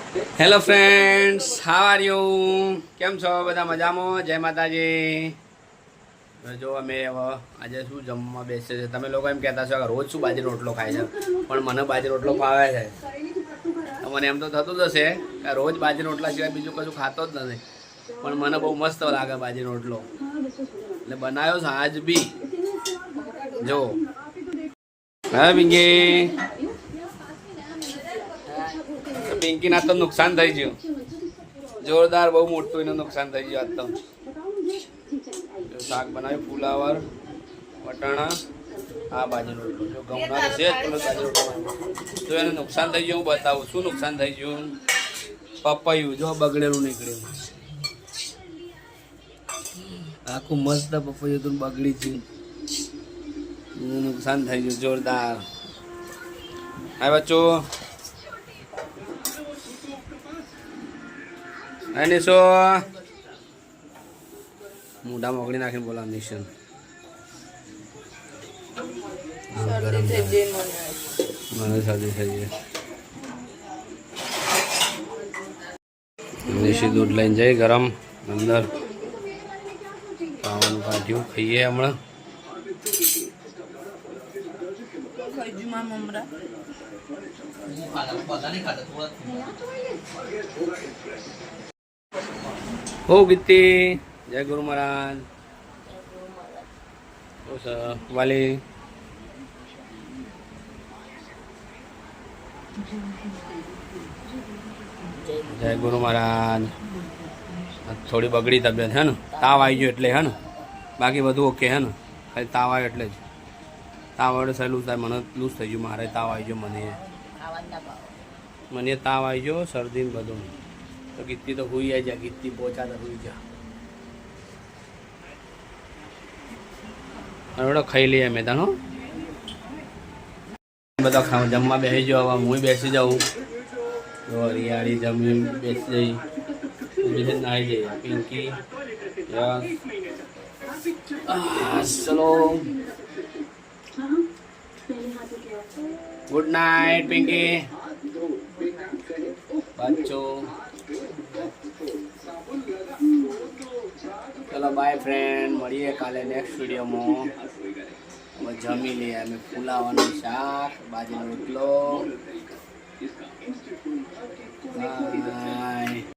Hello friends, how are you? કેમ છો બધા? મજામાં? જય માતાજી. જો અમે હવે આજે શું જમવા બેસે છે. તમે લોકો એમ કહેતા છો કે રોજ શું બાજરી રોટલો ખાય છે, પણ મને બાજરી રોટલો ભાવે છે. મને એમ તો થતું જ હશે કે રોજ બાજરી રોટલા સિવાય બીજું કશું ખાતો જ નથી, પણ મને બહુ મસ્ત લાગે બાજરી રોટલો, એટલે બનાવ્યો છે આજ બી. જો હા પિંકી, પિંકી ના તો નુકસાન થઈ ગયું જોરદાર, બહુ મોટું એનું નુકસાન થઈ ગયું. આજ તો શાક બનાવ્યું, ફુલાવર, વટાણા, આ બાજુ રોટલો. જો ઘઉંના છે બાજુ રોટલો, જો એને નુકસાન થઈ ગયું હું બતાવું શું નુકસાન થઈ ગયું. પપૈયું જો બગડેલું નીકળ્યું, આખું મસ્ત પપૈયું તું બગડી ગયું, નુકસાન થઈ ગયું જોરદાર. હા બચ્ચો, નિશો મોઢા મોકળી નાખીને બોલા નિશન. મને શરદી થઈ ગઈ. નિશી દૂધ લઈને જઈ ગરમ અંદર ખાવાનું કાઢ્યું, ખાઈએ હમણાં. હો ગીતી, જય ગુરુ મહારાજ. વાલી જય ગુરુ મહારાજ. થોડી બગડી તબિયત હે ને, તાવ આવી ગયો એટલે હે ને, બાકી બધું ઓકે હે ને, ખાલી તાવ આવ્યો એટલે જ. તાવ આવે સહેલું થાય, મને લૂઝ થઈ ગયું, મારે તાવ આવી ગયો, મને તાવ આવી ગયો, શરદી ને બધું. તો ગીતી તો હુઈ આવી જાય, ગીતી પહોંચા તો હુઈ જા. હવે ખાઈ લઈએ મેં તાનો બધા જમવા બેસી જાઓ. હવે હું બેસી જાઉં. તો હરિયાળી જમી બેસી જઈ, નાહી જઈએ. પિંકી યસ, ચલો ગુડ નાઇટ પિંકી બચ્ચો. ચલો બાય ફ્રેન્ડ, મળીએ કાલે નેક્સ્ટ વિડીયોમાં. હવે જમી લઈએ અમે. ફુલાવાનું શાક, બાજરીનો રોટલો. બાય.